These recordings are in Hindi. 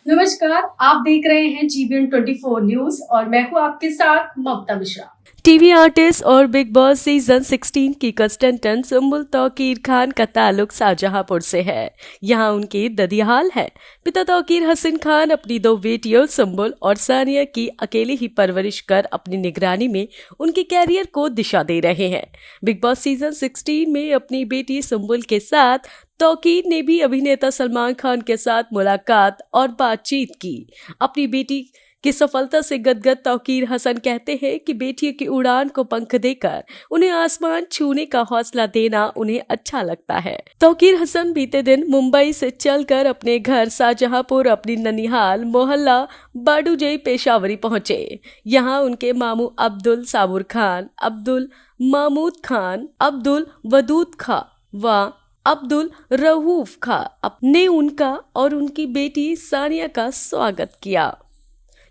नमस्कार, आप देख रहे हैं GBN 24 न्यूज और मैं हूं आपके साथ ममता मिश्रा। टीवी आर्टिस्ट और बिग बॉस सीजन 16 की कंटेस्टेंट सुम्बुल तौकीर खान का ताल्लुक शाहजहांपुर से है। यहाँ उनकी ददियाल है। पिता तौकीर हसन खान अपनी दो बेटियों सुम्बुल और सानिया की अकेले ही परवरिश कर अपनी निगरानी में उनके कैरियर को दिशा दे रहे हैं। बिग बॉस सीजन 16 में अपनी बेटी सुम्बुल के साथ तौकीर ने भी अभिनेता सलमान खान के साथ मुलाकात और बातचीत की। अपनी बेटी की सफलता से गदगद तौकीर हसन कहते हैं कि बेटियों की उड़ान को पंख देकर उन्हें आसमान छूने का हौसला देना उन्हें अच्छा लगता है। तौकीर हसन बीते दिन मुंबई से चलकर अपने घर शाहजहांपुर अपनी ननिहाल मोहल्ला बाडूजई पेशावरी पहुंचे। यहां उनके मामू अब्दुल साबुर खान, अब्दुल महमूद खान, अब्दुल वदूद खां व अब्दुल रऊफ खां ने उनका और उनकी बेटी सानिया का स्वागत किया।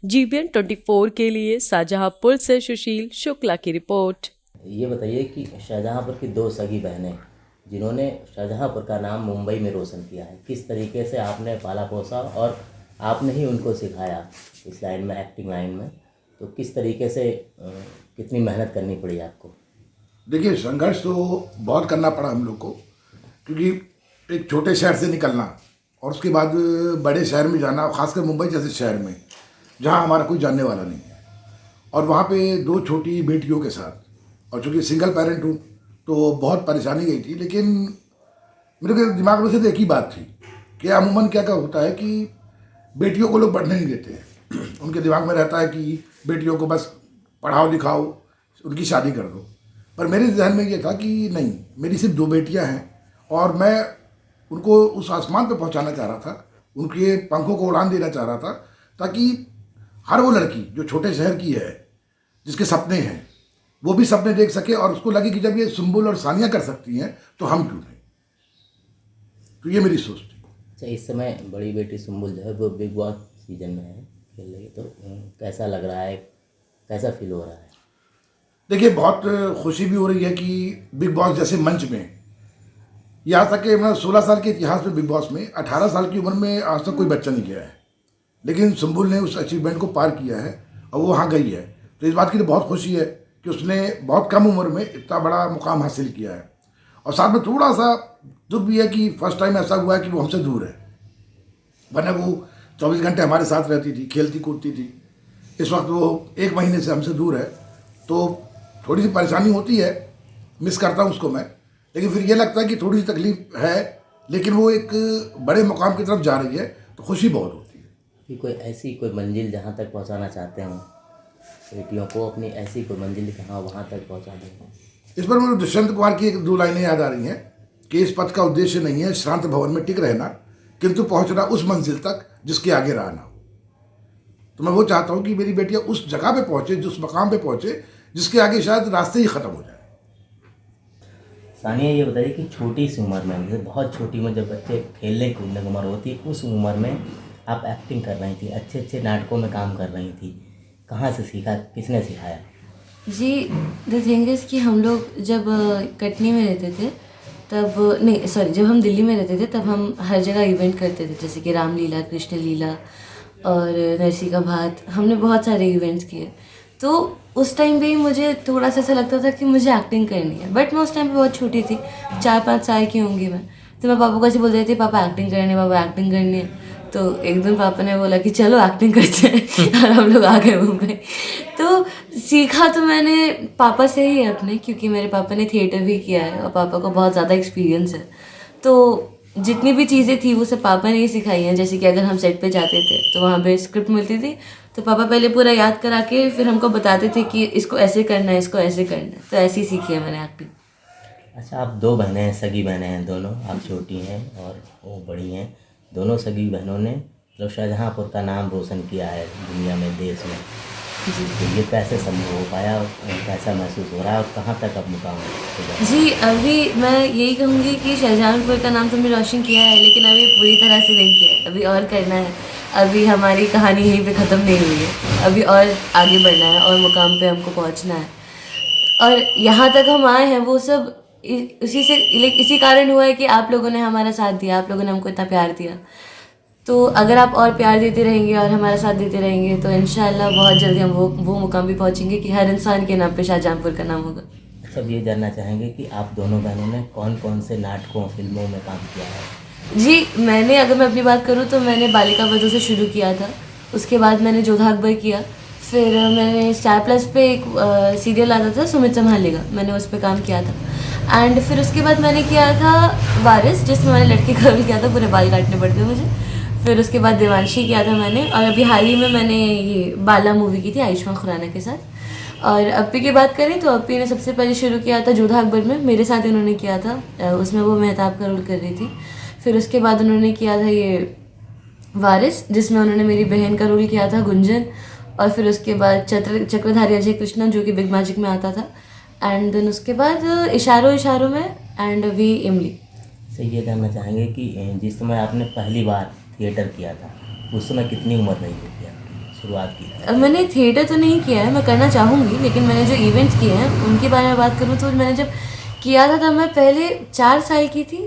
GBN 24 के लिए शाहजहांपुर से सुशील शुक्ला की रिपोर्ट। ये बताइए कि शाहजहांपुर की दो सगी बहनें जिन्होंने शाहजहांपुर का नाम मुंबई में रोशन किया है, किस तरीके से आपने पाला पोसा और आपने ही उनको सिखाया इस लाइन में, एक्टिंग लाइन में, तो किस तरीके से कितनी मेहनत करनी पड़ी आपको? देखिए, संघर्ष तो बहुत करना पड़ा हम लोग को, क्योंकि एक छोटे शहर से निकलना और उसके बाद बड़े शहर में जाना, खासकर मुंबई जैसे शहर में जहाँ हमारा कोई जानने वाला नहीं है, और वहाँ पे दो छोटी बेटियों के साथ, और चूँकि सिंगल पेरेंट हूँ तो बहुत परेशानी गई थी। लेकिन मेरे के दिमाग में सिर्फ एक ही बात थी कि अमूमन क्या होता है कि बेटियों को लोग पढ़ने नहीं देते हैं। उनके दिमाग में रहता है कि बेटियों को बस पढ़ाओ लिखाओ, उनकी शादी कर दो। पर मेरे जहन में ये था कि नहीं, मेरी सिर्फ दो बेटियां हैं और मैं उनको उस आसमान पे पहुंचाना चाह रहा था, उनके पंखों को उड़ान देना चाह रहा था, ताकि हर वो लड़की जो छोटे शहर की है, जिसके सपने हैं, वो भी सपने देख सके और उसको लगे कि जब ये सुम्बुल और सानिया कर सकती हैं तो हम क्यों नहीं। तो ये मेरी सोच थी। अच्छा, इस समय बड़ी बेटी सुम्बुल जो है वो बिग बॉस सीजन में है, खेल रही है, तो कैसा लग रहा है, कैसा फील हो रहा है? देखिए, बहुत खुशी भी हो रही है कि बिग बॉस जैसे मंच में, यहाँ तक कि मैं 16 साल के इतिहास में बिग बॉस में 18 साल की उम्र में आज तक कोई बच्चा नहीं गया है, लेकिन सुम्बुल ने उस अचीवमेंट को पार किया है और वो वहाँ गई है। तो इस बात की तो बहुत खुशी है कि उसने बहुत कम उम्र में इतना बड़ा मुकाम हासिल किया है। और साथ में थोड़ा सा दुख भी है कि फर्स्ट टाइम ऐसा हुआ है कि वो हमसे दूर है, वरना वो 24 घंटे हमारे साथ रहती थी, खेलती कूदती थी। इस वक्त वो 1 महीने से हमसे दूर है, तो थोड़ी सी परेशानी होती है, मिस करता हूँ उसको मैं। लेकिन फिर ये लगता है कि थोड़ी सी तकलीफ है, लेकिन वो एक बड़े मुकाम की तरफ जा रही है, तो खुशी बहुत होती है। कि कोई ऐसी कोई मंजिल जहाँ तक पहुँचाना चाहते हो बेटियों को, अपनी ऐसी कोई मंजिल कहाँ वहाँ तक पहुँचा देंगे? इस पर मुझे दुष्यंत कुमार की 2 लाइनें याद आ रही हैं कि इस पथ का उद्देश्य नहीं है श्रांत भवन में टिक रहना, किंतु पहुंचना उस मंजिल तक जिसके आगे राह ना हो। तो मैं वो चाहता हूँ कि मेरी बेटियाँ उस जगह पे पहुँचे, जिस मकाम पे पहुँचे जिसके आगे शायद रास्ते ही ख़त्म हो जाए। सानिया, ये बताइए कि छोटी सी उम्र में, जैसे बहुत छोटी उम्र, जब बच्चे खेलने कूदने की उम्र होती है, उस उम्र में आप एक्टिंग कर रही थी, अच्छे अच्छे नाटकों में काम कर रही थी, कहाँ से सीखा, किसने सिखाया? जी, द थिंग इज़ कि हम लोग जब कटनी में रहते थे तब, नहीं सॉरी, जब हम दिल्ली में रहते थे तब हम हर जगह इवेंट करते थे, जैसे कि रामलीला, कृष्ण लीला और नरसी का भात। हमने बहुत सारे इवेंट्स किए। तो उस टाइम पे ही मुझे थोड़ा सा ऐसा लगता था कि मुझे एक्टिंग करनी है, बट मैं उस टाइम पे बहुत छोटी थी, 4-5 साल की होंगी मैं। तो मैं पापा को ऐसे बोल रही थी, पापा एक्टिंग करनी है, पापा एक्टिंग करनी है। तो एक दिन पापा ने बोला कि चलो एक्टिंग करते हैं और हम लोग आ गए मुंबई। तो सीखा तो मैंने पापा से ही है अपने, क्योंकि मेरे पापा ने थिएटर भी किया है और पापा को बहुत ज़्यादा एक्सपीरियंस है। तो जितनी भी चीज़ें थी वो सब पापा ने ही सिखाई हैं। जैसे कि अगर हम सेट पे जाते थे तो वहाँ पे स्क्रिप्ट मिलती थी, तो पापा पहले पूरा याद करा के फिर हमको बताते थे कि इसको ऐसे करना है, इसको ऐसे करना है। तो ऐसे ही सीखी है मैंने एक्टिंग। अच्छा, आप 2 बहनें हैं, सगी बहनें हैं दोनों, आप छोटी हैं और वो बड़ी हैं। दोनों सगी बहनों ने मतलब शाहजहांपुर का नाम रोशन किया है दुनिया में, देश में। तो ये कैसे संभव हो पाया, कैसा महसूस हो रहा है और कहाँ तक अब मुकाम है? जी, अभी मैं यही कहूँगी कि शाहजहांपुर का नाम तो हमने रोशन किया है, लेकिन अभी पूरी तरह से नहीं किया है, अभी और करना है। अभी हमारी कहानी यहीं पे ख़त्म नहीं हुई है, अभी और आगे बढ़ना है और मुकाम पे हमको पहुँचना है। और यहाँ तक हम आए हैं वो सब उसी से, इसी कारण हुआ है कि आप लोगों ने हमारा साथ दिया, आप लोगों ने हमको इतना प्यार दिया। तो अगर आप और प्यार देते रहेंगे और हमारा साथ देते रहेंगे तो इंशाल्लाह बहुत जल्दी हम वो मुकाम भी पहुँचेंगे कि हर इंसान के नाम पे शाहजहाँपुर का नाम होगा। अच्छा, अब ये जानना चाहेंगे कि आप दोनों बहनों ने कौन कौन से नाटकों फिल्मों में काम किया है। जी, मैंने अगर मैं अपनी बात करूँ तो मैंने बालिका वधू से शुरू किया था, उसके बाद मैंने जोधा अकबर किया, फिर मैंने स्टार प्लस पे एक सीरियल आता था सुमित संभालेगा, मैंने उस पर काम किया था। एंड फिर उसके बाद मैंने किया था वारिस, जिसमें मैंने लड़के का रोल किया था, पूरे बाल काटने पड़ते मुझे। फिर उसके बाद देवांशी किया था मैंने, और अभी हाल ही में मैंने ये बाला मूवी की थी आयुष्मान खुराना के साथ। और अप्पी की बात करें तो अप्पी ने सबसे पहले शुरू किया था जोधा अकबर में, मेरे साथ उन्होंने किया था, उसमें वो मेहताब का रोल कर रही थी। फिर उसके बाद उन्होंने किया था ये वारिस, जिसमें उन्होंने मेरी बहन का रोल किया था गुंजन। और फिर उसके बाद चक्रधारी अजय कृष्णा जो कि बिग मैजिक में आता था। एंड देन उसके बाद इशारों इशारों में एंड अभी इमली। से ये जानना चाहेंगे कि जिस समय आपने पहली बार थिएटर किया था उस समय कितनी उम्र रही होगी आपकी, शुरुआत की थी? मैंने थिएटर तो नहीं किया है, मैं करना चाहूँगी, लेकिन मैंने जो इवेंट्स किए हैं उनके बारे में बात करूँ तो मैंने जब किया था तब मैं पहले 4 साल की थी